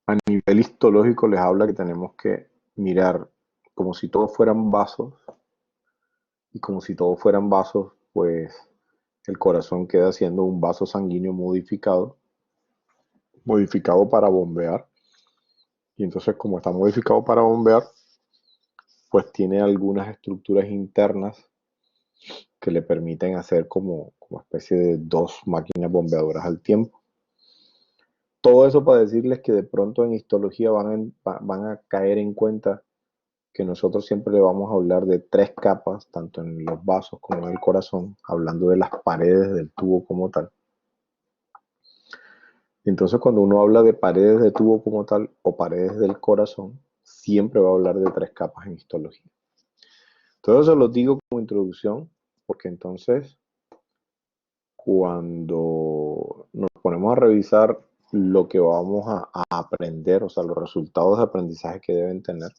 A nivel histológico les habla que tenemos que mirar como si todos fueran vasos y como si todos fueran vasos, pues el corazón queda siendo un vaso sanguíneo modificado para bombear. Y entonces como está modificado para bombear, pues tiene algunas estructuras internas que le permiten hacer como especie de dos máquinas bombeadoras al tiempo. Todo eso para decirles que de pronto en histología van a caer en cuenta que nosotros siempre le vamos a hablar de tres capas, tanto en los vasos como en el corazón, hablando de las paredes del tubo como tal. Entonces, cuando uno habla de paredes de tubo como tal o paredes del corazón, siempre va a hablar de tres capas en histología. Todo eso lo digo como introducción, porque entonces, cuando nos ponemos a revisar lo que vamos a aprender, o sea, los resultados de aprendizaje que deben tener,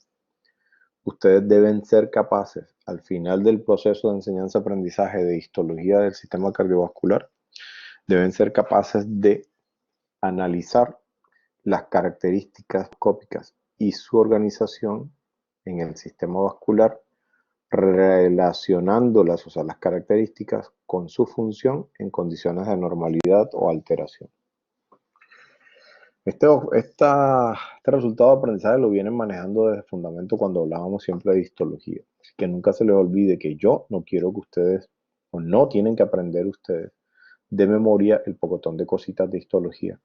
ustedes deben ser capaces, al final del proceso de enseñanza-aprendizaje de histología del sistema cardiovascular, deben ser capaces de analizar las características cópicas y su organización en el sistema vascular, relacionándolas, o sea, las características con su función en condiciones de normalidad o alteración. Este, este resultado de aprendizaje lo vienen manejando desde el fundamento cuando hablábamos siempre de histología. Así que nunca se les olvide que yo no quiero que ustedes, o no tienen que aprender ustedes de memoria el pocotón de cositas de histología,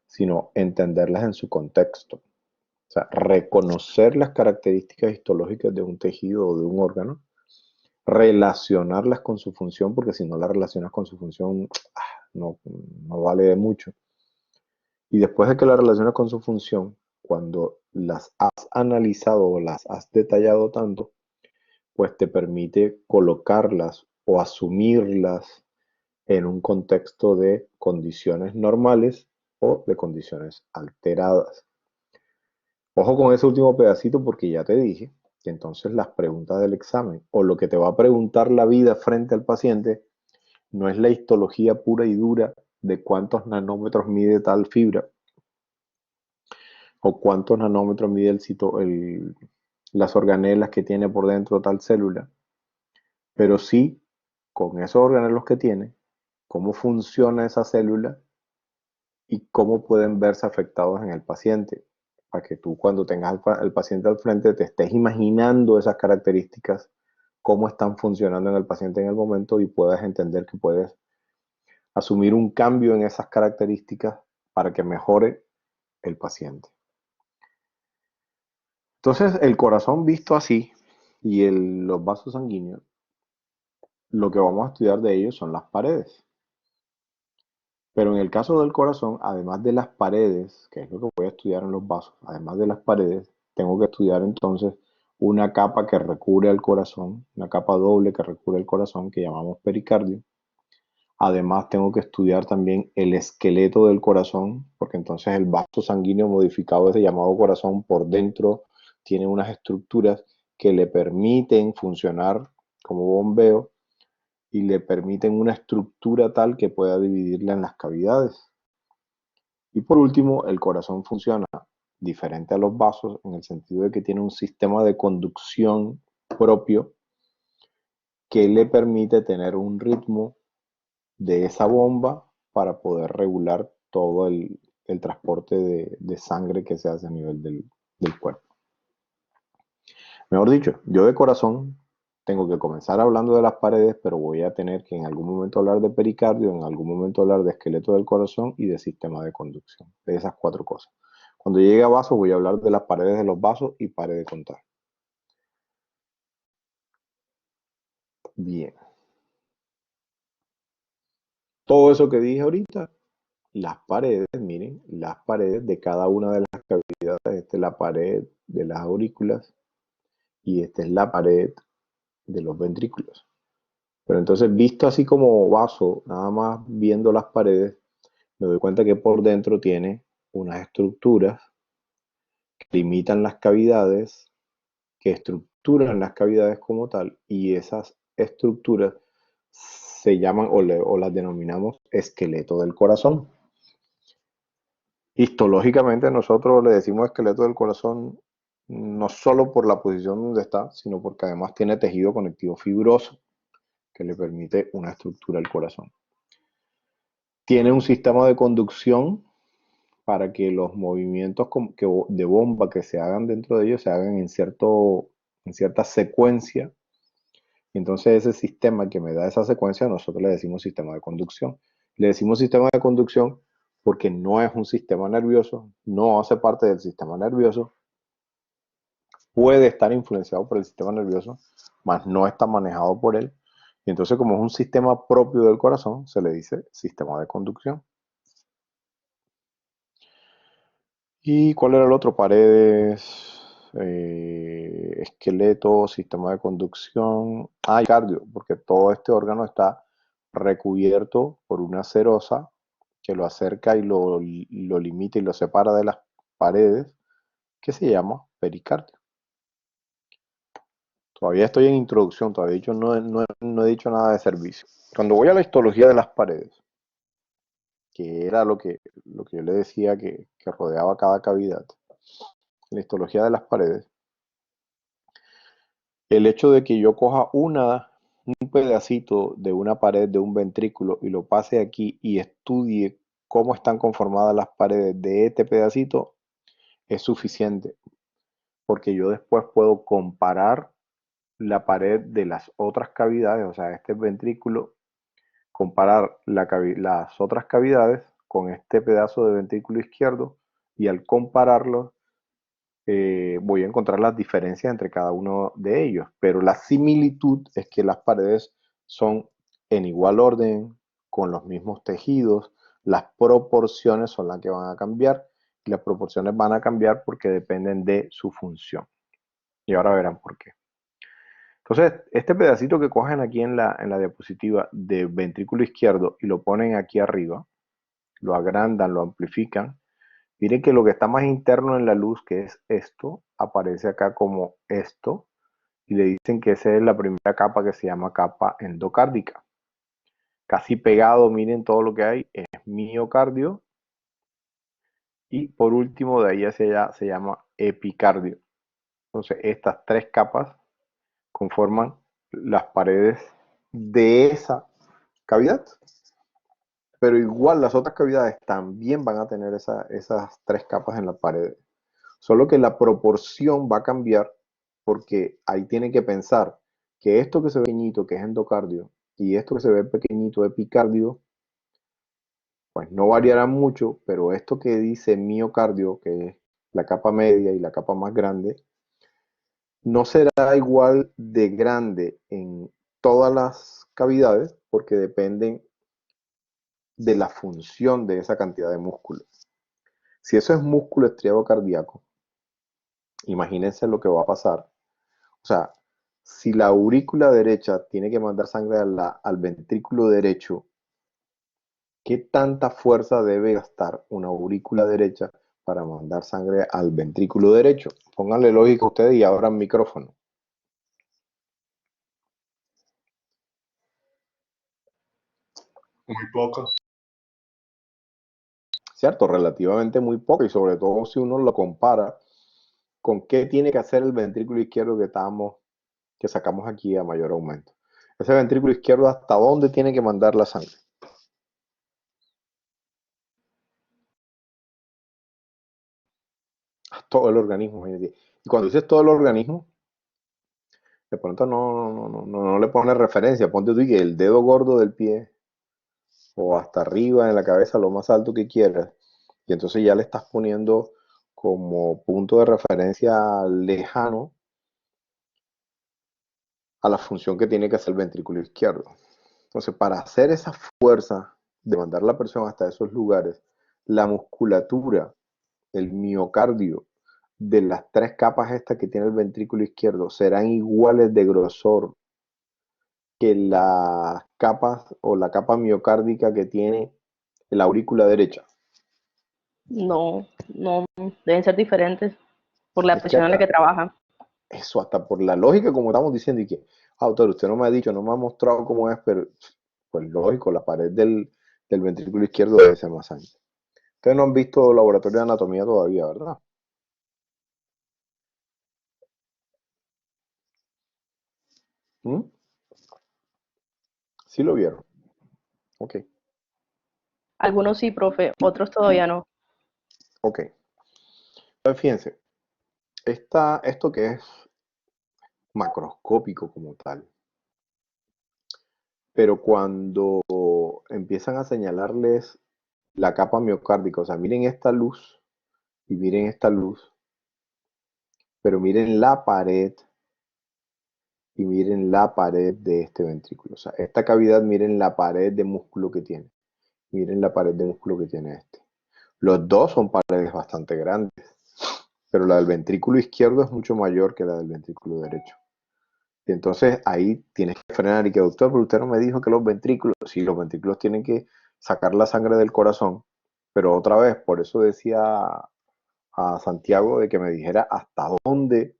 sino entenderlas en su contexto. O sea, reconocer las características histológicas de un tejido o de un órgano, relacionarlas con su función, porque si no las relacionas con su función, no, no vale de mucho. Y después de que las relacionas con su función, cuando las has analizado o las has detallado tanto, pues te permite colocarlas o asumirlas en un contexto de condiciones normales o de condiciones alteradas. Ojo con ese último pedacito porque ya te dije que entonces las preguntas del examen o lo que te va a preguntar la vida frente al paciente no es la histología pura y dura de cuántos nanómetros mide tal fibra o cuántos nanómetros mide las organelas que tiene por dentro tal célula, pero sí con esos organelos que tiene, cómo funciona esa célula y cómo pueden verse afectados en el paciente, para que tú cuando tengas al paciente al frente te estés imaginando esas características, cómo están funcionando en el paciente en el momento y puedas entender que puedes asumir un cambio en esas características para que mejore el paciente. Entonces, el corazón visto así y los vasos sanguíneos, lo que vamos a estudiar de ellos son las paredes. Pero en el caso del corazón, además de las paredes, que es lo que voy a estudiar en los vasos, además de las paredes, tengo que estudiar entonces una capa que recubre al corazón, una capa doble que recubre el corazón, que llamamos pericardio. Además, tengo que estudiar también el esqueleto del corazón, porque entonces el vaso sanguíneo modificado, ese llamado corazón, por dentro tiene unas estructuras que le permiten funcionar como bombeo y le permiten una estructura tal que pueda dividirla en las cavidades. Y por último, el corazón funciona diferente a los vasos en el sentido de que tiene un sistema de conducción propio que le permite tener un ritmo de esa bomba para poder regular todo el transporte de sangre que se hace a nivel del cuerpo. Mejor dicho, yo de corazón tengo que comenzar hablando de las paredes, pero voy a tener que en algún momento hablar de pericardio, en algún momento hablar de esqueleto del corazón y de sistema de conducción, de esas cuatro cosas. Cuando llegue a vasos voy a hablar de las paredes de los vasos y pare de contar. Bien. Todo eso que dije ahorita, las paredes, miren, las paredes de cada una de las cavidades. Esta es la pared de las aurículas y esta es la pared de los ventrículos. Pero entonces, visto así como vaso, nada más viendo las paredes, me doy cuenta que por dentro tiene unas estructuras que limitan las cavidades, que estructuran las cavidades como tal, y esas estructuras se llaman o las denominamos esqueleto del corazón. Histológicamente nosotros le decimos esqueleto del corazón no solo por la posición donde está, sino porque además tiene tejido conectivo fibroso que le permite una estructura al corazón. Tiene un sistema de conducción para que los movimientos de bomba que se hagan dentro de ellos se hagan en cierta secuencia. Entonces ese sistema que me da esa secuencia nosotros le decimos sistema de conducción. Le decimos sistema de conducción porque no es un sistema nervioso, no hace parte del sistema nervioso, puede estar influenciado por el sistema nervioso, mas no está manejado por él. Y entonces, como es un sistema propio del corazón, se le dice sistema de conducción. ¿Y cuál era el otro? Paredes, esqueleto, sistema de conducción. Ah, y cardio, porque todo este órgano está recubierto por una serosa que lo acerca y lo limita y lo separa de las paredes, que se llama pericardio. Todavía estoy en introducción, todavía yo no he dicho nada de servicio. Cuando voy a la histología de las paredes, que era lo que yo le decía que rodeaba cada cavidad, la histología de las paredes, el hecho de que yo coja un pedacito de una pared de un ventrículo y lo pase aquí y estudie cómo están conformadas las paredes de este pedacito es suficiente, porque yo después puedo comparar la pared de las otras cavidades, o sea, este ventrículo, comparar las otras cavidades con este pedazo de ventrículo izquierdo y al compararlo voy a encontrar las diferencias entre cada uno de ellos, pero la similitud es que las paredes son en igual orden, con los mismos tejidos, las proporciones son las que van a cambiar y las proporciones van a cambiar porque dependen de su función. Y ahora verán por qué. Entonces, este pedacito que cogen aquí en la diapositiva de ventrículo izquierdo y lo ponen aquí arriba, lo agrandan, lo amplifican. Miren que lo que está más interno en la luz, que es esto, aparece acá como esto, y le dicen que esa es la primera capa que se llama capa endocárdica. Casi pegado, miren todo lo que hay, es miocardio, y por último de ahí hacia allá se llama epicardio. Entonces, estas tres capas conforman las paredes de esa cavidad. Pero igual las otras cavidades también van a tener esas tres capas en la pared. Solo que la proporción va a cambiar porque ahí tienen que pensar que esto que se ve pequeñito, que es endocardio, y esto que se ve pequeñito, epicardio, pues no variarán mucho, pero esto que dice miocardio, que es la capa media y la capa más grande, no será igual de grande en todas las cavidades porque dependen de la función de esa cantidad de músculo. Si eso es músculo estriado cardíaco, imagínense lo que va a pasar. O sea, si la aurícula derecha tiene que mandar sangre al ventrículo derecho, ¿qué tanta fuerza debe gastar una aurícula derecha para mandar sangre al ventrículo derecho? Pónganle lógica a ustedes y abran micrófono. Muy poca. ¿Cierto? Relativamente muy poco y sobre todo si uno lo compara con qué tiene que hacer el ventrículo izquierdo que sacamos aquí a mayor aumento. Ese ventrículo izquierdo, ¿hasta dónde tiene que mandar la sangre? A todo el organismo. Y cuando dices todo el organismo, de pronto no le pones referencia. Ponte tú que el dedo gordo del pie o hasta arriba en la cabeza, lo más alto que quieras. Y entonces ya le estás poniendo como punto de referencia lejano a la función que tiene que hacer el ventrículo izquierdo. Entonces, para hacer esa fuerza de mandar la presión hasta esos lugares, la musculatura, el miocardio de las tres capas estas que tiene el ventrículo izquierdo serán iguales de grosor que las capas o la capa miocárdica que tiene la aurícula derecha. No, no, deben ser diferentes por la Es que presión en la que trabajan. eso hasta por la lógica, como estamos diciendo, y que, autor, usted no me ha dicho, no me ha mostrado cómo es, pero pues lógico, la pared del ventrículo izquierdo debe ser más ancha. Ustedes no han visto laboratorio de anatomía todavía, ¿verdad? ¿Mm? Sí lo vieron. Ok, Algunos sí, profe, otros todavía no. ok. Entonces, fíjense, esto que es macroscópico como tal, pero cuando empiezan a señalarles la capa miocárdica, o sea, miren esta luz y miren esta luz, pero miren la pared y miren la pared de este ventrículo. O sea, esta cavidad, miren la pared de músculo que tiene. Miren la pared de músculo que tiene este. Los dos son paredes bastante grandes, pero la del ventrículo izquierdo es mucho mayor que la del ventrículo derecho. Y entonces ahí tienes que frenar y que, doctor, pero usted no me dijo que los ventrículos, sí, los ventrículos tienen que sacar la sangre del corazón, pero otra vez, por eso decía a Santiago de que me dijera hasta dónde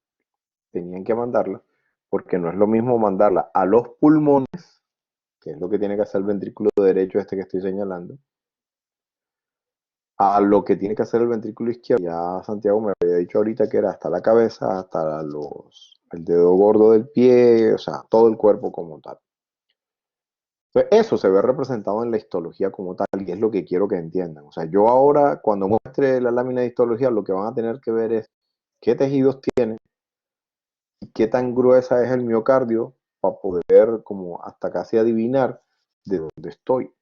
tenían que mandarla, porque no es lo mismo mandarla a los pulmones, que es lo que tiene que hacer el ventrículo derecho este que estoy señalando, a lo que tiene que hacer el ventrículo izquierdo. Ya Santiago me había dicho ahorita que era hasta la cabeza, hasta el dedo gordo del pie, o sea, todo el cuerpo como tal. Entonces, eso se ve representado en la histología como tal y es lo que quiero que entiendan. O sea, yo ahora cuando muestre la lámina de histología lo que van a tener que ver es qué tejidos tiene y qué tan gruesa es el miocardio para poder como hasta casi adivinar de dónde estoy.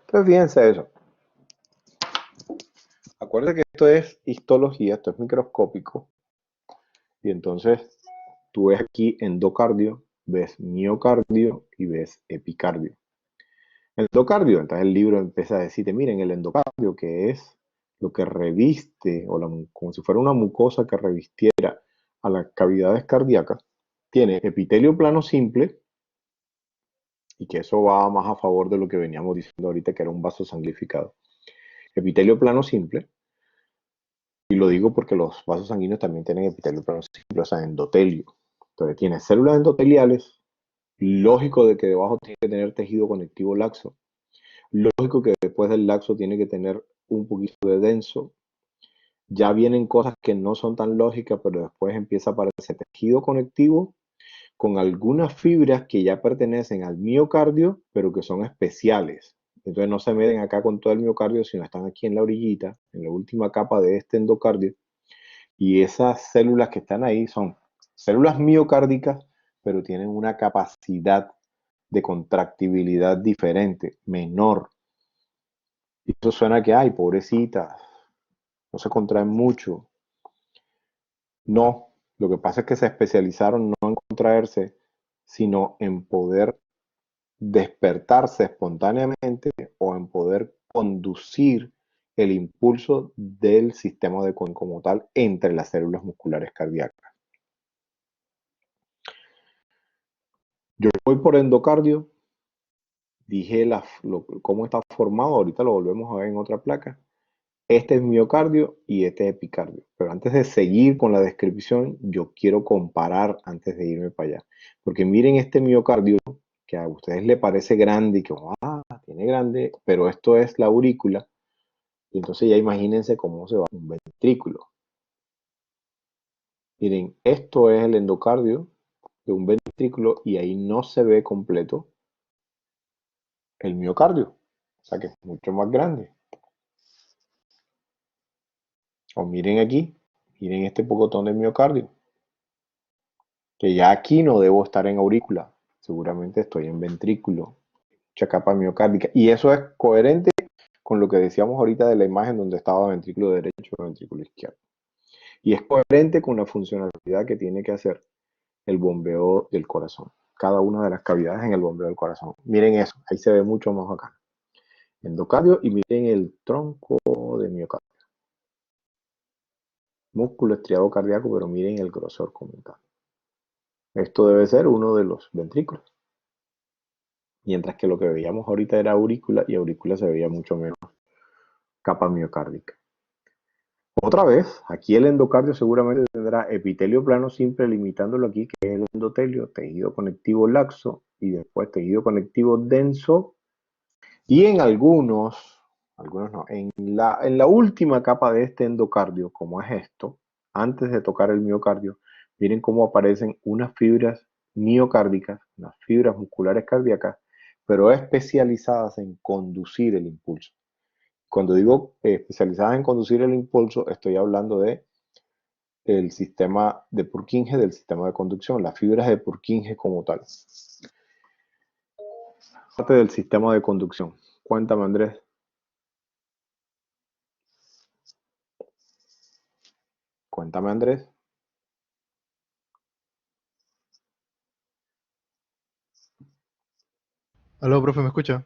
Entonces, fíjense eso. Acuérdense que esto es histología, esto es microscópico y entonces tú ves aquí endocardio, ves miocardio y ves epicardio. El endocardio, entonces el libro empieza a decirte, miren, el endocardio que es lo que reviste, como si fuera una mucosa que revistiera a las cavidades cardíacas, tiene epitelio plano simple, y que eso va más a favor de lo que veníamos diciendo ahorita, que era un vaso sanglificado. Epitelio plano simple, y lo digo porque los vasos sanguíneos también tienen epitelio plano simple, o sea, endotelio. Entonces tiene células endoteliales, lógico de que debajo tiene que tener tejido conectivo laxo, lógico que después del laxo tiene que tener un poquito de denso. Ya vienen cosas que no son tan lógicas, pero después empieza a aparecer tejido conectivo con algunas fibras que ya pertenecen al miocardio, pero que son especiales. Entonces no se meten acá con todo el miocardio, sino están aquí en la orillita, en la última capa de este endocardio. Y esas células que están ahí son células miocárdicas, pero tienen una capacidad de contractibilidad diferente, menor. Y eso suena que, ay, pobrecita, no se contraen mucho. No, lo que pasa es que se especializaron no en contraerse, sino en poder despertarse espontáneamente o en poder conducir el impulso del sistema de como tal entre las células musculares cardíacas. Yo voy por endocardio, dije cómo está formado, ahorita lo volvemos a ver en otra placa. Este es miocardio y este es epicardio. Pero antes de seguir con la descripción, yo quiero comparar antes de irme para allá. Porque miren este miocardio, que a ustedes le parece grande y que, tiene grande, pero esto es la aurícula. Y entonces ya imagínense cómo se va un ventrículo. Miren, esto es el endocardio de un ventrículo y ahí no se ve completo el miocardio. O sea que es mucho más grande. O miren aquí, miren este pocotón de miocardio. Que ya aquí no debo estar en aurícula, seguramente estoy en ventrículo, mucha capa miocárdica. Y eso es coherente con lo que decíamos ahorita de la imagen donde estaba ventrículo derecho y ventrículo izquierdo. Y es coherente con la funcionalidad que tiene que hacer el bombeo del corazón, cada una de las cavidades en el bombeo del corazón. Miren eso, ahí se ve mucho más acá. Endocardio y miren el tronco de miocardio. Músculo estriado cardíaco, pero miren el grosor como tal. Esto debe ser uno de los ventrículos. Mientras que lo que veíamos ahorita era aurícula y aurícula se veía mucho menos capa miocárdica. Otra vez, aquí el endocardio seguramente tendrá epitelio plano simple, limitándolo aquí, que es el endotelio, tejido conectivo laxo y después tejido conectivo denso. Y en algunos no, en la última capa de este endocardio, como es esto, antes de tocar el miocardio, miren cómo aparecen unas fibras miocárdicas, unas fibras musculares cardíacas, pero especializadas en conducir el impulso. Cuando digo especializadas en conducir el impulso, estoy hablando de el sistema de Purkinje, del sistema de conducción, las fibras de Purkinje como tal. Parte del sistema de conducción. Cuéntame, Andrés. Cuéntame, Andrés. Aló, profe, ¿me escucha?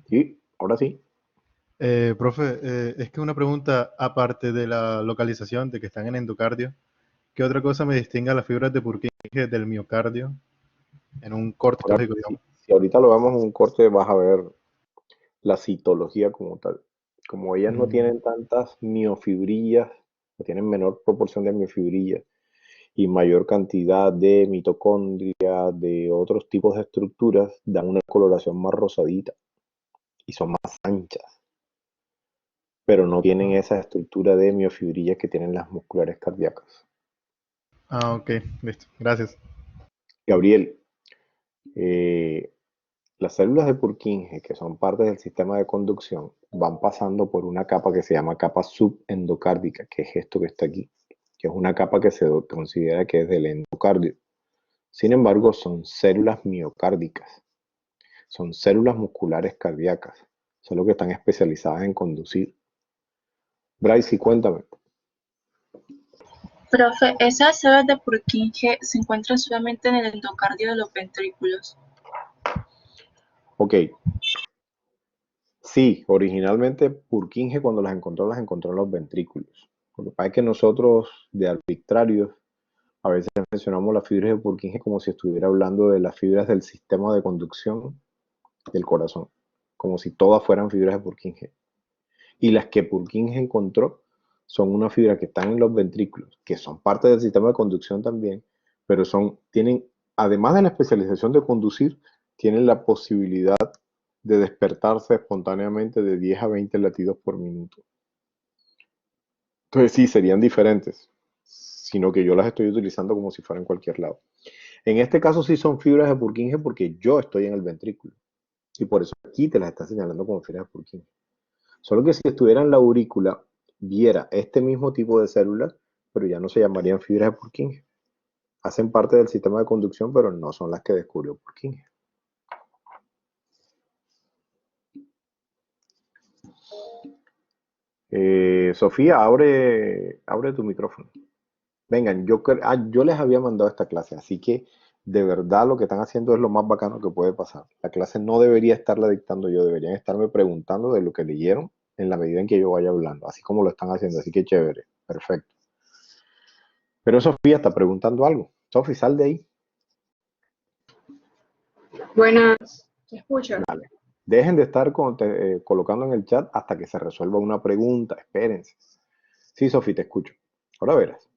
Sí, ahora sí. Profe, es que una pregunta aparte de la localización de que están en endocardio, ¿qué otra cosa me distingue a las fibras de Purkinje del miocardio en un corte Ahora, histológico, digamos? si ahorita lo vemos en un corte, vas a ver la citología como tal. Como ellas no Mm, tienen tantas miofibrillas, o tienen menor proporción de miofibrillas y mayor cantidad de mitocondria, de otros tipos de estructuras, dan una coloración más rosadita y son más anchas, pero no tienen esa estructura de miofibrillas que tienen las musculares cardíacas. ok, listo, gracias. Gabriel, eh, las células de Purkinje, que son parte del sistema de conducción, van pasando por una capa que se llama capa subendocárdica, que es esto que está aquí, que es una capa que se considera que es del endocardio. Sin embargo, son células miocárdicas, son células musculares cardíacas, solo que están especializadas en conducir. Bryce, cuéntame. Profe, esas células de Purkinje se encuentran solamente en el endocardio de los ventrículos. Ok, sí, originalmente Purkinje cuando las encontró en los ventrículos. Lo que pasa es que nosotros de arbitrarios a veces mencionamos las fibras de Purkinje como si estuviera hablando de las fibras del sistema de conducción del corazón, como si todas fueran fibras de Purkinje. Y las que Purkinje encontró son unas fibras que están en los ventrículos, que son parte del sistema de conducción también, pero tienen, además de la especialización de conducir, tienen la posibilidad de despertarse espontáneamente de 10 a 20 latidos por minuto. Entonces sí, serían diferentes, sino que yo las estoy utilizando como si fueran en cualquier lado. En este caso sí son fibras de Purkinje porque yo estoy en el ventrículo. Y por eso aquí te las está señalando como fibras de Purkinje. Solo que si estuviera en la aurícula, viera este mismo tipo de células, pero ya no se llamarían fibras de Purkinje. Hacen parte del sistema de conducción, pero no son las que descubrió Purkinje. Sofía, abre tu micrófono. Vengan, yo les había mandado esta clase, así que de verdad lo que están haciendo es lo más bacano que puede pasar. La clase no debería estarla dictando yo, deberían estarme preguntando de lo que leyeron en la medida en que yo vaya hablando, así como lo están haciendo, así que chévere, perfecto. Pero Sofía está preguntando algo. Sofía, sal de ahí. Buenas, ¿te escucha? Dale. Dejen de estar colocando en el chat hasta que se resuelva una pregunta, espérense. Sí, Sofía, te escucho. Ahora verás.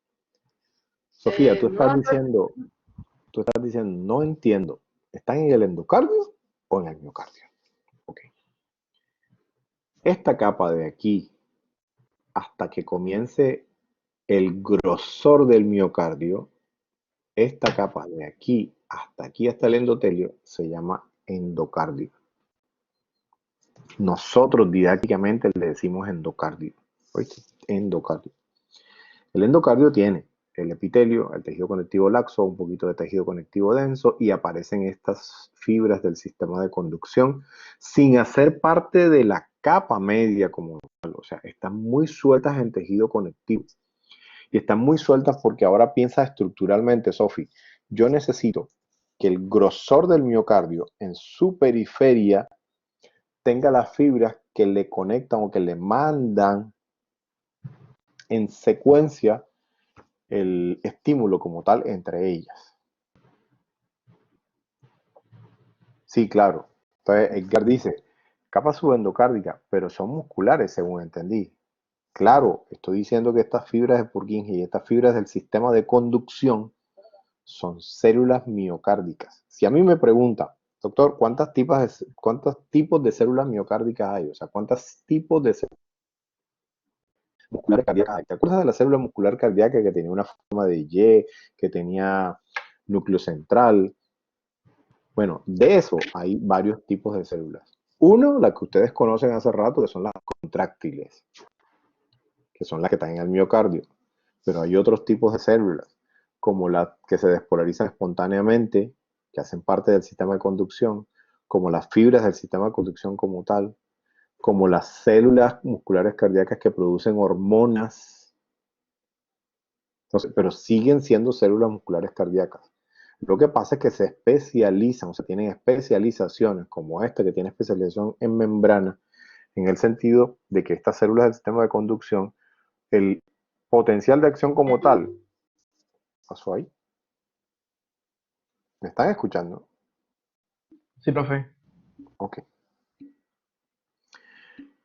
Sofía, No, tú estás diciendo, no entiendo, ¿están en el endocardio o en el miocardio? Ok. Esta capa de aquí, hasta que comience el grosor del miocardio, esta capa de aquí, hasta el endotelio, se llama endocardio. Nosotros didácticamente le decimos endocardio. ¿Oíste? Endocardio. El endocardio tiene el epitelio, el tejido conectivo laxo, un poquito de tejido conectivo denso y aparecen estas fibras del sistema de conducción sin hacer parte de la capa media como tal. O sea, están muy sueltas en tejido conectivo y están muy sueltas porque ahora piensa estructuralmente, Sofi. Yo necesito que el grosor del miocardio en su periferia tenga las fibras que le conectan o que le mandan en secuencia el estímulo como tal entre ellas. Sí, claro. Entonces Edgar dice, capa subendocárdica, pero son musculares según entendí. Claro, estoy diciendo que estas fibras de Purkinje y estas fibras del sistema de conducción son células miocárdicas. Si a mí me preguntan, doctor, ¿cuántos tipos de células miocárdicas hay? O sea, ¿cuántos tipos de células musculares cardíacas hay? ¿Te acuerdas de la célula muscular cardíaca que tenía una forma de Y, que tenía núcleo central? Bueno, de eso hay varios tipos de células. Uno, la que ustedes conocen hace rato, que son las contráctiles, que son las que están en el miocardio. Pero hay otros tipos de células, como las que se despolarizan espontáneamente, que hacen parte del sistema de conducción, como las fibras del sistema de conducción como tal, como las células musculares cardíacas que producen hormonas. Entonces, pero siguen siendo células musculares cardíacas. Lo que pasa es que se especializan, o sea, tienen especializaciones, como esta que tiene especialización en membrana, en el sentido de que estas células del sistema de conducción, el potencial de acción como tal, pasó ahí. ¿Me están escuchando? Sí, profe. Ok.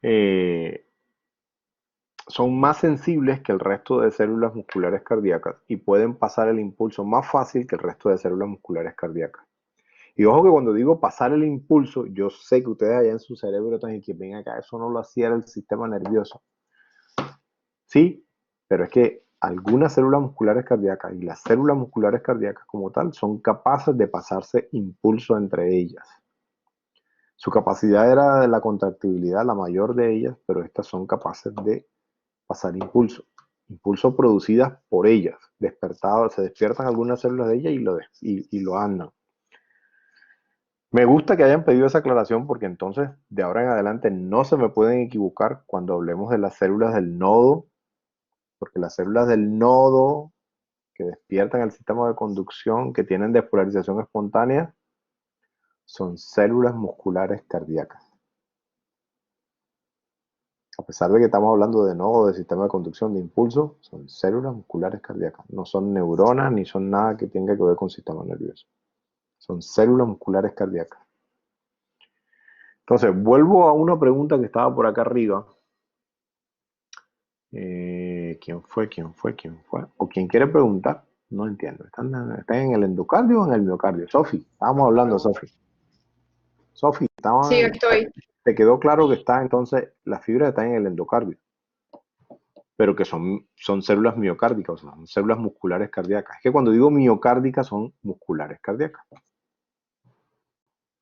Eh, son más sensibles que el resto de células musculares cardíacas y pueden pasar el impulso más fácil que el resto de células musculares cardíacas. Y ojo que cuando digo pasar el impulso, yo sé que ustedes allá en su cerebro están y que ven acá, eso no lo hacía el sistema nervioso. Sí, pero es que algunas células musculares cardíacas y las células musculares cardíacas como tal son capaces de pasarse impulso entre ellas. Su capacidad era de la contractibilidad, la mayor de ellas, pero estas son capaces de pasar impulso. Impulso producidas por ellas, despertadas, se despiertan algunas células de ellas y lo andan. Me gusta que hayan pedido esa aclaración porque entonces de ahora en adelante no se me pueden equivocar cuando hablemos de las células del nodo, porque las células del nodo que despiertan el sistema de conducción, que tienen despolarización espontánea, son células musculares cardíacas. A pesar de que estamos hablando de nodo, de sistema de conducción, de impulso, son células musculares cardíacas. No son neuronas ni son nada que tenga que ver con sistema nervioso. Son células musculares cardíacas. Entonces, vuelvo a una pregunta que estaba por acá arriba. ¿Quién fue? ¿O quién quiere preguntar? No entiendo. ¿Están en el endocardio o en el miocardio? Sofi, estábamos hablando, Sofi. Sofi, Sí, estoy. ¿te quedó claro que está entonces, las fibras están en el endocardio? Pero que son células miocárdicas, o sea, son células musculares cardíacas. Es que cuando digo miocárdicas son musculares cardíacas.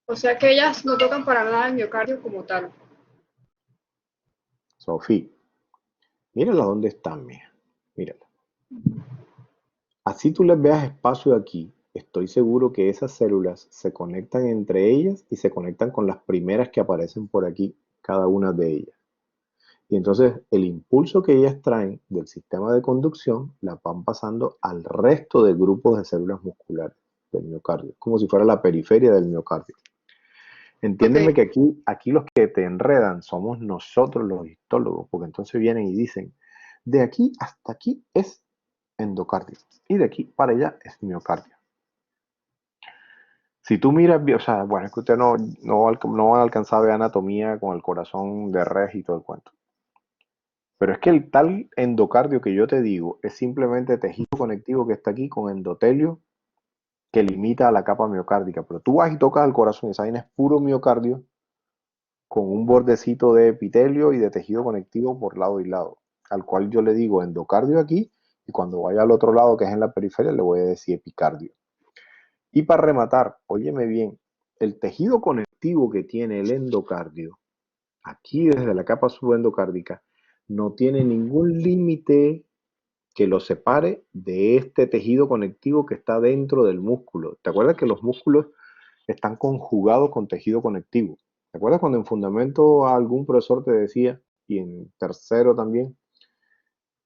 O sea que ellas no tocan para nada el miocardio como tal. Sofía, mírala dónde están, mija. Mírala. Así tú les veas espacio aquí, estoy seguro que esas células se conectan entre ellas y se conectan con las primeras que aparecen por aquí, cada una de ellas. Y entonces el impulso que ellas traen del sistema de conducción la van pasando al resto de grupos de células musculares del miocardio, como si fuera la periferia del miocardio. Entiéndeme Ok. que aquí los que te enredan somos nosotros los histólogos, porque entonces vienen y dicen, de aquí hasta aquí es endocardio y de aquí para allá es miocardio. Si tú miras, o sea, bueno, es que ustedes no van a alcanzar a ver anatomía con el corazón de res y todo el cuento. Pero es que el tal endocardio que yo te digo es simplemente tejido conectivo que está aquí con endotelio que limita a la capa miocárdica. Pero tú vas y tocas el corazón y esa vaina es puro miocardio con un bordecito de epitelio y de tejido conectivo por lado y lado, al cual yo le digo endocardio aquí y cuando vaya al otro lado que es en la periferia le voy a decir epicardio. Y para rematar, óyeme bien, el tejido conectivo que tiene el endocardio, aquí desde la capa subendocárdica, no tiene ningún límite que lo separe de este tejido conectivo que está dentro del músculo. ¿Te acuerdas que los músculos están conjugados con tejido conectivo? ¿Te acuerdas cuando en fundamento algún profesor te decía, y en tercero también,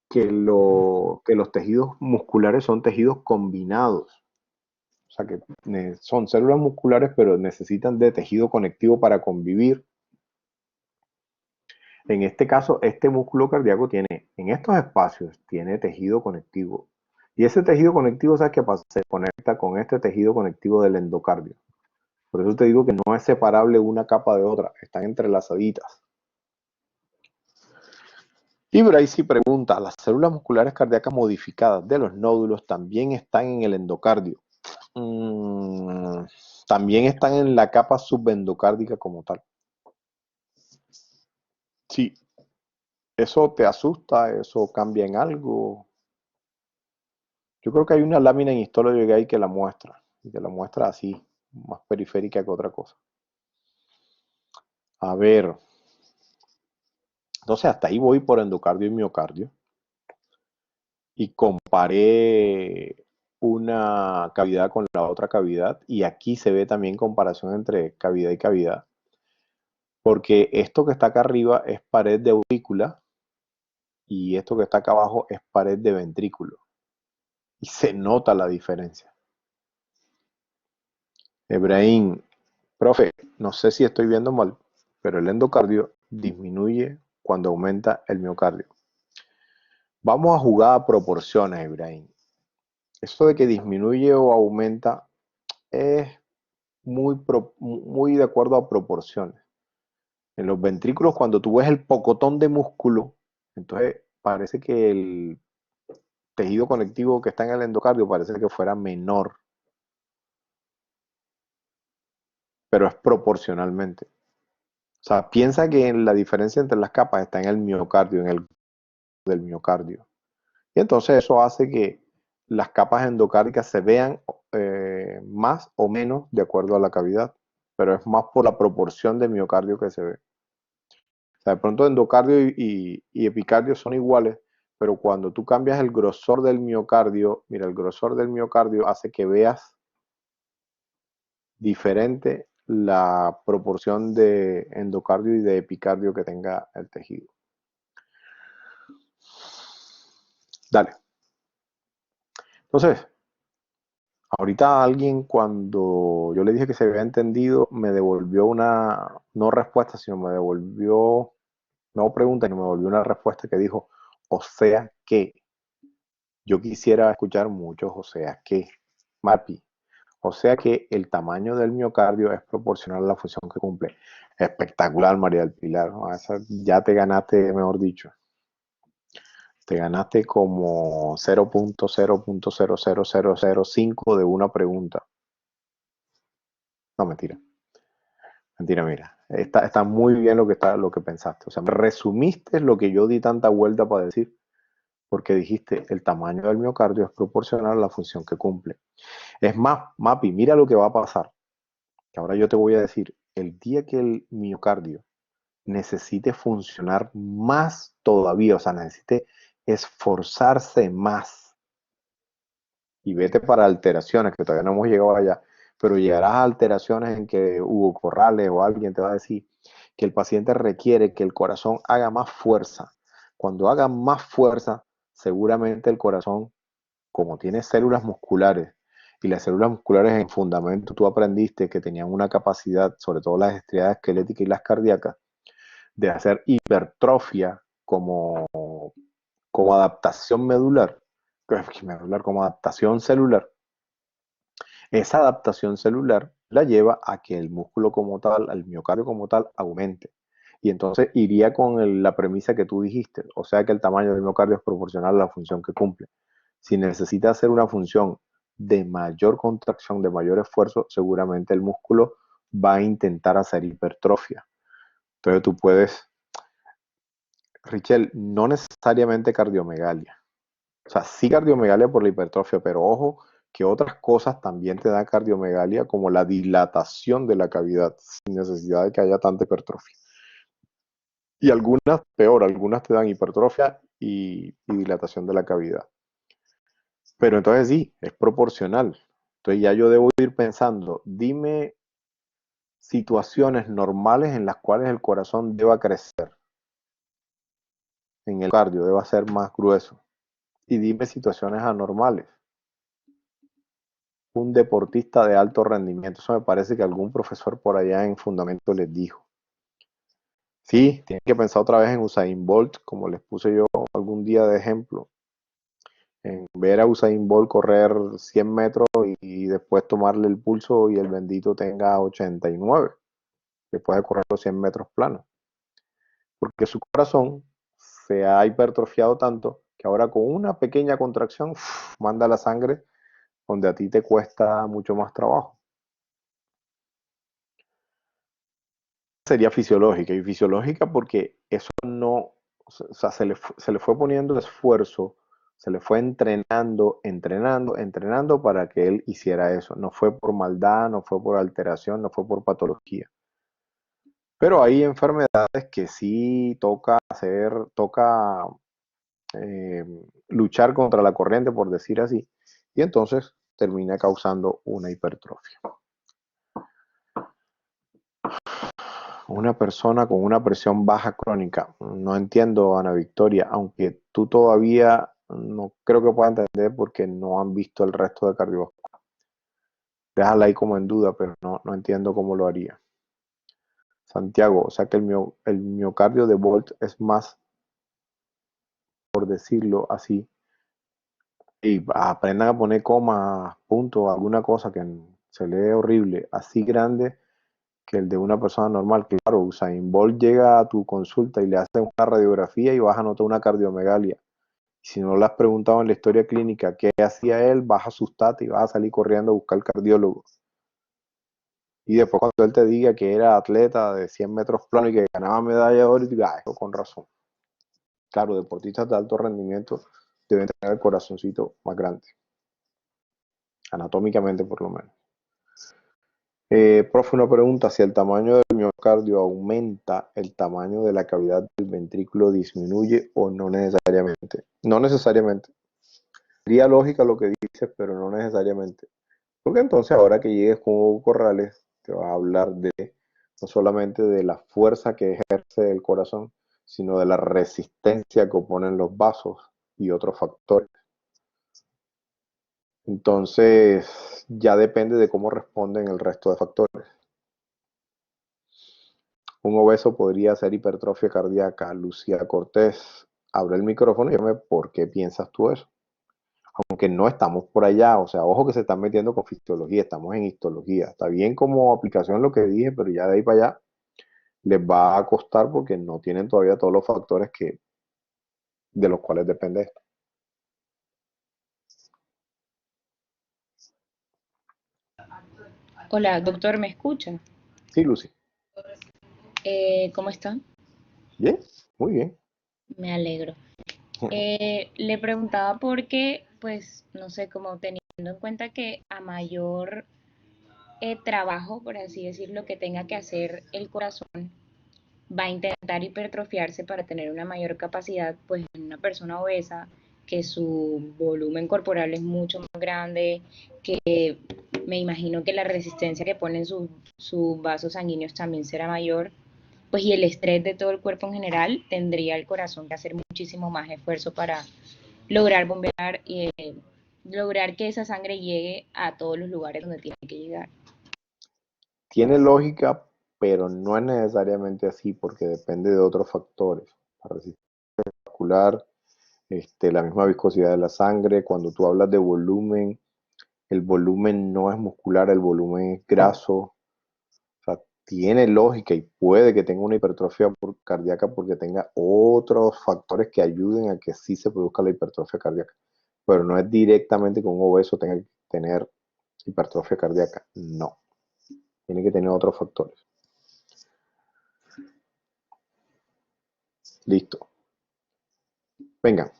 que los tejidos musculares son tejidos combinados? O sea que son células musculares, pero necesitan de tejido conectivo para convivir. En este caso, este músculo cardíaco tiene, en estos espacios, tiene tejido conectivo. Y ese tejido conectivo, ¿sabes qué pasa? Se conecta con este tejido conectivo del endocardio. Por eso te digo que no es separable una capa de otra, están entrelazaditas. Y Bracy pregunta, ¿las células musculares cardíacas modificadas de los nódulos también están en el endocardio? También están en la capa subendocárdica como tal. Sí, ¿eso te asusta? ¿Eso cambia en algo? Yo creo que hay una lámina en histología gay que la muestra, y que la muestra así, más periférica que otra cosa. A ver, entonces hasta ahí voy por endocardio y miocardio. Y comparé una cavidad con la otra cavidad, y aquí se ve también comparación entre cavidad y cavidad, porque esto que está acá arriba es pared de aurícula y esto que está acá abajo es pared de ventrículo, y se nota la diferencia. Ebrahim, profe, no sé si estoy viendo mal, pero el endocardio disminuye cuando aumenta el miocardio. Vamos a jugar a proporciones, Ebrahim. Eso de que disminuye o aumenta es muy de acuerdo a proporciones. En los ventrículos, cuando tú ves el pocotón de músculo, entonces parece que el tejido conectivo que está en el endocardio parece que fuera menor, pero es proporcionalmente. O sea, piensa que la diferencia entre las capas está en el miocardio, en el del miocardio. Y entonces eso hace que las capas endocárdicas se vean más o menos de acuerdo a la cavidad, pero es más por la proporción de miocardio que se ve. O sea, de pronto endocardio y epicardio son iguales, pero cuando tú cambias el grosor del miocardio, mira, el grosor del miocardio hace que veas diferente la proporción de endocardio y de epicardio que tenga el tejido. Dale. Entonces, ahorita alguien, cuando yo le dije que se había entendido, me devolvió una, no respuesta, sino me devolvió, no pregunta, sino me devolvió una respuesta que dijo, o sea que. Yo quisiera escuchar mucho, o sea que, Mapi, o sea que el tamaño del miocardio es proporcional a la función que cumple. Espectacular, María del Pilar, ¿no? Ya te ganaste, mejor dicho. Te ganaste como 0.0000005 de una pregunta. No, mentira. Mentira, mira. Está muy bien lo que pensaste. O sea, resumiste lo que yo di tanta vuelta para decir, porque dijiste el tamaño del miocardio es proporcional a la función que cumple. Es más, Mapi, mira lo que va a pasar. Que ahora yo te voy a decir, el día que el miocardio necesite funcionar más todavía, o sea, necesite esforzarse más, y vete para alteraciones, que todavía no hemos llegado allá, pero llegarás a alteraciones en que Hugo Corrales o alguien te va a decir que el paciente requiere que el corazón haga más fuerza. Cuando haga más fuerza, seguramente el corazón, como tiene células musculares, y las células musculares en fundamento tú aprendiste que tenían una capacidad, sobre todo las estriadas esqueléticas y las cardíacas, de hacer hipertrofia como adaptación medular, como adaptación celular. Esa adaptación celular la lleva a que el músculo como tal, el miocardio como tal, aumente. Y entonces iría con la premisa que tú dijiste, o sea que el tamaño del miocardio es proporcional a la función que cumple. Si necesita hacer una función de mayor contracción, de mayor esfuerzo, seguramente el músculo va a intentar hacer hipertrofia. Entonces tú puedes, Richel, no necesariamente cardiomegalia. O sea, sí cardiomegalia por la hipertrofia, pero ojo que otras cosas también te dan cardiomegalia, como la dilatación de la cavidad, sin necesidad de que haya tanta hipertrofia. Y algunas, peor, algunas te dan hipertrofia y dilatación de la cavidad. Pero entonces sí, es proporcional. Entonces ya yo debo ir pensando, dime situaciones normales en las cuales el corazón deba crecer, en el cardio deba ser más grueso. Y dime situaciones anormales. Un deportista de alto rendimiento, eso me parece que algún profesor por allá en fundamento les dijo. Sí, tienen que pensar otra vez en Usain Bolt, como les puse yo algún día de ejemplo. En ver a Usain Bolt correr 100 metros y después tomarle el pulso y el bendito tenga 89, después de correr los 100 metros planos. Porque su corazón se ha hipertrofiado tanto que ahora con una pequeña contracción manda la sangre donde a ti te cuesta mucho más trabajo. Sería fisiológica, y fisiológica porque eso no, o sea, se le fue poniendo esfuerzo, se le fue entrenando para que él hiciera eso. No fue por maldad, no fue por alteración, no fue por patología. Pero hay enfermedades que sí toca luchar contra la corriente, por decir así, y entonces termina causando una hipertrofia. Una persona con una presión baja crónica. No entiendo, Ana Victoria, aunque tú todavía no creo que pueda entender porque no han visto el resto de cardiovascular. Déjala ahí como en duda, pero no entiendo cómo lo haría. Santiago, o sea que el miocardio de Bolt es más, por decirlo así, y aprendan a poner comas, puntos, alguna cosa que se lee horrible, así grande que el de una persona normal. Claro, Usain Bolt llega a tu consulta y le hace una radiografía y vas a notar una cardiomegalia. Si no le has preguntado en la historia clínica qué hacía él, vas a asustarte y vas a salir corriendo a buscar al cardiólogo. Y después cuando él te diga que era atleta de 100 metros plano y que ganaba medalla de oro, y diga, eso con razón. Claro, deportistas de alto rendimiento deben tener el corazoncito más grande, anatómicamente por lo menos. Profe, una pregunta, si el tamaño del miocardio aumenta, ¿el tamaño de la cavidad del ventrículo disminuye o no necesariamente? No necesariamente. Sería lógica lo que dices, pero no necesariamente. Porque entonces ahora que llegues con Hugo Corrales, te va a hablar de no solamente de la fuerza que ejerce el corazón, sino de la resistencia que oponen los vasos y otros factores. Entonces, ya depende de cómo responden el resto de factores. Un obeso podría hacer hipertrofia cardíaca. Lucía Cortés, abre el micrófono y dime por qué piensas tú eso. Aunque no estamos por allá, o sea, ojo que se están metiendo con fisiología, estamos en histología. Está bien como aplicación lo que dije, pero ya de ahí para allá les va a costar porque no tienen todavía todos los factores de los cuales depende esto. Hola, doctor, ¿me escucha? Sí, Lucy. ¿Cómo está? Bien, muy bien. Me alegro. Le preguntaba porque, pues, no sé, como teniendo en cuenta que a mayor trabajo, por así decirlo, que tenga que hacer el corazón, va a intentar hipertrofiarse para tener una mayor capacidad, pues, en una persona obesa, que su volumen corporal es mucho más grande, que me imagino que la resistencia que ponen sus vasos sanguíneos también será mayor, pues y el estrés de todo el cuerpo en general, tendría el corazón que hacer muchísimo más esfuerzo para lograr bombear y lograr que esa sangre llegue a todos los lugares donde tiene que llegar. Tiene lógica, pero no es necesariamente así porque depende de otros factores. La resistencia vascular, la misma viscosidad de la sangre. Cuando tú hablas de volumen, el volumen no es muscular, el volumen es graso. O sea, tiene lógica y puede que tenga una hipertrofia cardíaca porque tenga otros factores que ayuden a que sí se produzca la hipertrofia cardíaca. Pero no es directamente que un obeso tenga que tener hipertrofia cardíaca. No. Tiene que tener otros factores. Listo. Venga.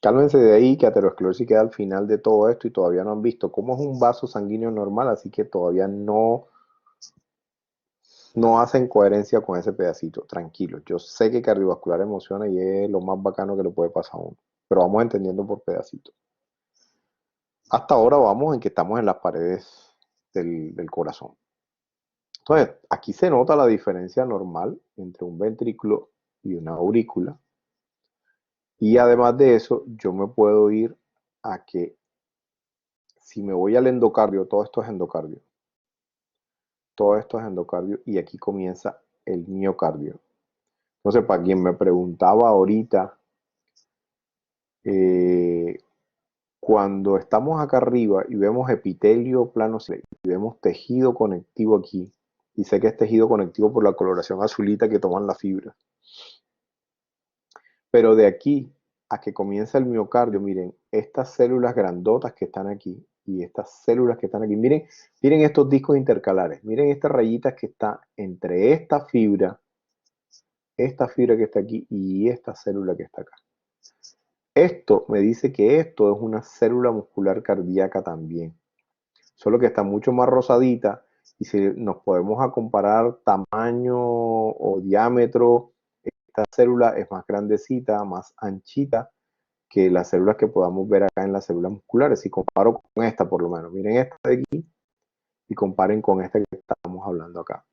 Cálmense de ahí, que aterosclerosis queda al final de todo esto y todavía no han visto cómo es un vaso sanguíneo normal, así que todavía no hacen coherencia con ese pedacito. Tranquilos, yo sé que cardiovascular emociona y es lo más bacano que le puede pasar a uno, pero vamos entendiendo por pedacitos. Hasta ahora vamos en que estamos en las paredes del corazón. Entonces, aquí se nota la diferencia normal entre un ventrículo y una aurícula. Y además de eso, yo me puedo ir a que si me voy al endocardio, todo esto es endocardio. Todo esto es endocardio y aquí comienza el miocardio. Entonces, para quien me preguntaba ahorita, cuando estamos acá arriba y vemos epitelio plano y vemos tejido conectivo aquí, y sé que es tejido conectivo por la coloración azulita que toman las fibras. Pero de aquí a que comienza el miocardio, miren, estas células grandotas que están aquí y estas células que están aquí, miren estos discos intercalares, miren esta rayita que está entre esta fibra que está aquí y esta célula que está acá. Esto me dice que esto es una célula muscular cardíaca también, solo que está mucho más rosadita, y si nos podemos a comparar tamaño o diámetro, esta célula es más grandecita, más anchita que las células que podamos ver acá en las células musculares. Si comparo con esta, por lo menos, miren esta de aquí y comparen con esta que estábamos hablando acá.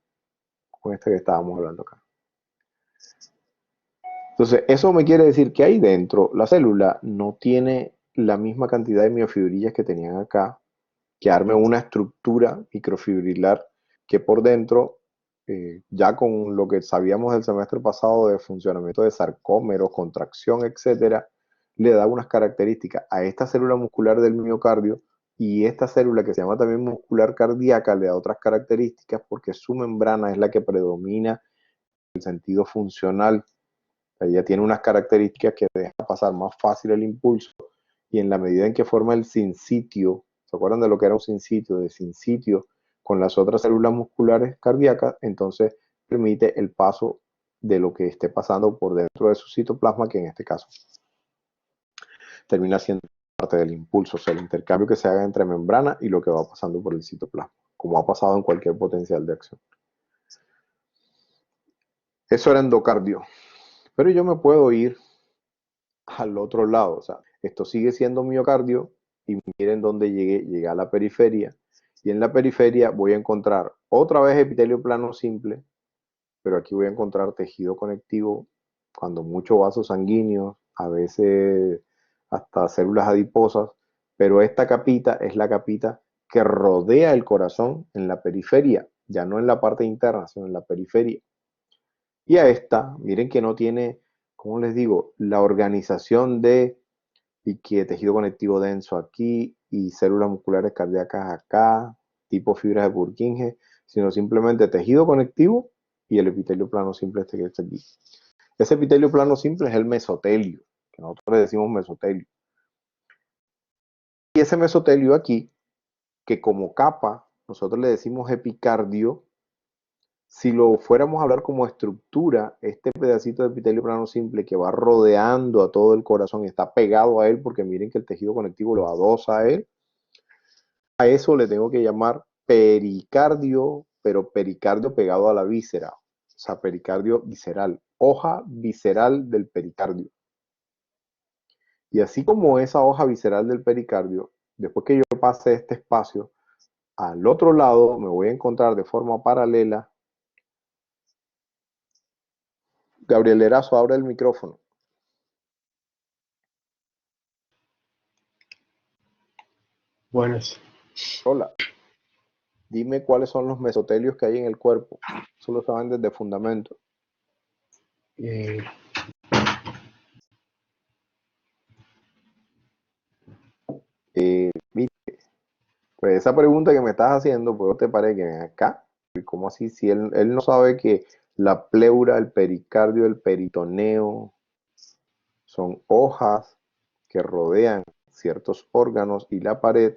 Entonces, eso me quiere decir que ahí dentro la célula no tiene la misma cantidad de miofibrillas que tenían acá, que arme una estructura microfibrilar que por dentro, ya con lo que sabíamos del semestre pasado de funcionamiento de sarcómeros, contracción, etcétera, le da unas características a esta célula muscular del miocardio, y esta célula que se llama también muscular cardíaca le da otras características porque su membrana es la que predomina en el sentido funcional. Ella tiene unas características que deja pasar más fácil el impulso, y en la medida en que forma el sinsitio, ¿se acuerdan de lo que era un sinsitio? De sinsitio con las otras células musculares cardíacas, entonces permite el paso de lo que esté pasando por dentro de su citoplasma, que en este caso termina siendo parte del impulso, o sea, el intercambio que se haga entre membrana y lo que va pasando por el citoplasma, como ha pasado en cualquier potencial de acción. Eso era endocardio. Pero yo me puedo ir al otro lado, o sea, esto sigue siendo miocardio, y miren dónde llegué a la periferia, y en la periferia voy a encontrar otra vez epitelio plano simple, pero aquí voy a encontrar tejido conectivo, cuando mucho vasos sanguíneos, a veces hasta células adiposas, pero esta capita es la capita que rodea el corazón en la periferia, ya no en la parte interna, sino en la periferia. Y a esta, miren que no tiene, ¿cómo les digo?, la organización de y que tejido conectivo denso aquí y células musculares cardíacas acá, tipo fibras de Purkinje, sino simplemente tejido conectivo y el epitelio plano simple este que está aquí. Ese epitelio plano simple es el mesotelio, que nosotros le decimos mesotelio. Y ese mesotelio aquí, que como capa nosotros le decimos epicardio, si lo fuéramos a hablar como estructura, este pedacito de epitelio plano simple que va rodeando a todo el corazón y está pegado a él, porque miren que el tejido conectivo lo adosa a él, a eso le tengo que llamar pericardio, pero pericardio pegado a la víscera, o sea, pericardio visceral, hoja visceral del pericardio. Y así como esa hoja visceral del pericardio, después que yo pase este espacio, al otro lado me voy a encontrar de forma paralela. Gabriel Erazo, abre el micrófono. Buenas. Hola. Dime cuáles son los mesotelios que hay en el cuerpo. Eso lo saben desde fundamento. Eh, Viste, pues esa pregunta que me estás haciendo, pues te parece que ven acá. ¿Y cómo así? Si él no sabe que la pleura, el pericardio, el peritoneo son hojas que rodean ciertos órganos y la pared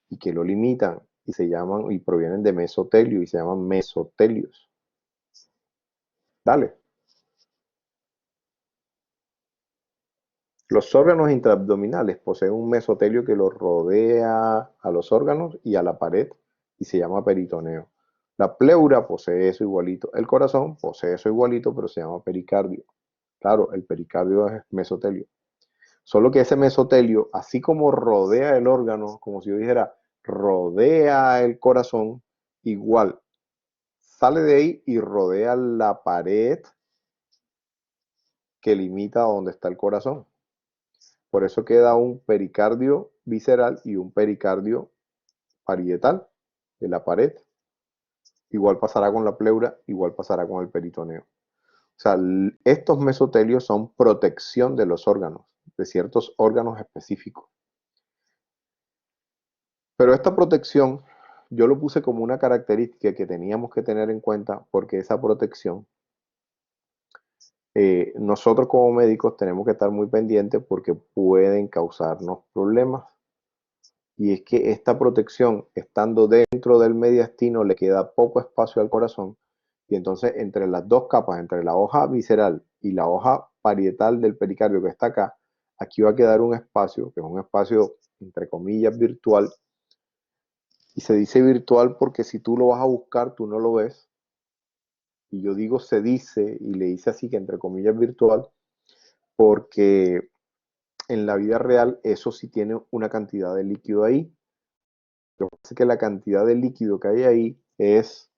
y que lo limitan y se llaman y provienen de mesotelio y se llaman mesotelios. Dale. Los órganos intraabdominales poseen un mesotelio que los rodea a los órganos y a la pared y se llama peritoneo. La pleura posee eso igualito. El corazón posee eso igualito, pero se llama pericardio. Claro, el pericardio es mesotelio. Solo que ese mesotelio, así como rodea el órgano, como si yo dijera, rodea el corazón, igual sale de ahí y rodea la pared que limita a donde está el corazón. Por eso queda un pericardio visceral y un pericardio parietal de la pared. Igual pasará con la pleura, igual pasará con el peritoneo. O sea, estos mesotelios son protección de los órganos, de ciertos órganos específicos. Pero esta protección yo lo puse como una característica que teníamos que tener en cuenta, porque esa protección nosotros como médicos tenemos que estar muy pendientes porque pueden causarnos problemas. Y es que esta protección, estando dentro del mediastino, le queda poco espacio al corazón. Y entonces entre las dos capas, entre la hoja visceral y la hoja parietal del pericardio que está acá, aquí va a quedar un espacio, que es un espacio entre comillas virtual. Y se dice virtual porque si tú lo vas a buscar, tú no lo ves. Y yo digo se dice, y le hice así que entre comillas virtual, porque en la vida real eso sí tiene una cantidad de líquido ahí. Lo que pasa es que la cantidad de líquido que hay ahí es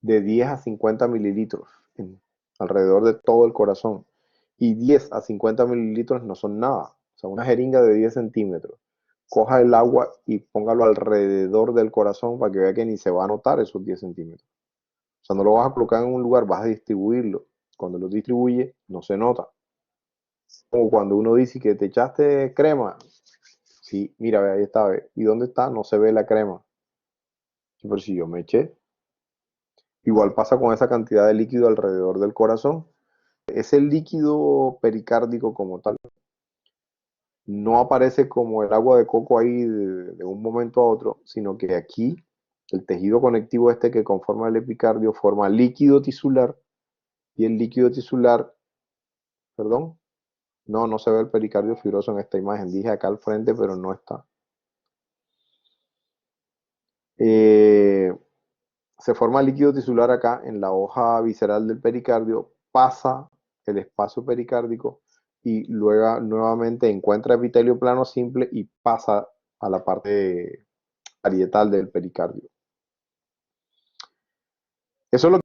de 10 a 50 mililitros alrededor de todo el corazón. Y 10 a 50 mililitros no son nada. O sea, una jeringa de 10 centímetros. Coja el agua y póngalo alrededor del corazón para que vea que ni se va a notar esos 10 centímetros. O sea, no lo vas a colocar en un lugar, vas a distribuirlo. Cuando lo distribuye, no se nota. Como cuando uno dice que te echaste crema. Sí, mira, ve, ahí está, ve. ¿Y dónde está? No se ve la crema. Sí, pero si yo me eché. Igual pasa con esa cantidad de líquido alrededor del corazón. Ese líquido pericárdico como tal no aparece como el agua de coco ahí de un momento a otro, sino que aquí el tejido conectivo este que conforma el epicardio forma líquido tisular y el líquido tisular, perdón, no se ve el pericardio fibroso en esta imagen. Dije acá al frente, pero no está. Se forma líquido tisular acá en la hoja visceral del pericardio, pasa el espacio pericárdico y luego nuevamente encuentra epitelio plano simple y pasa a la parte parietal del pericardio. Eso es lo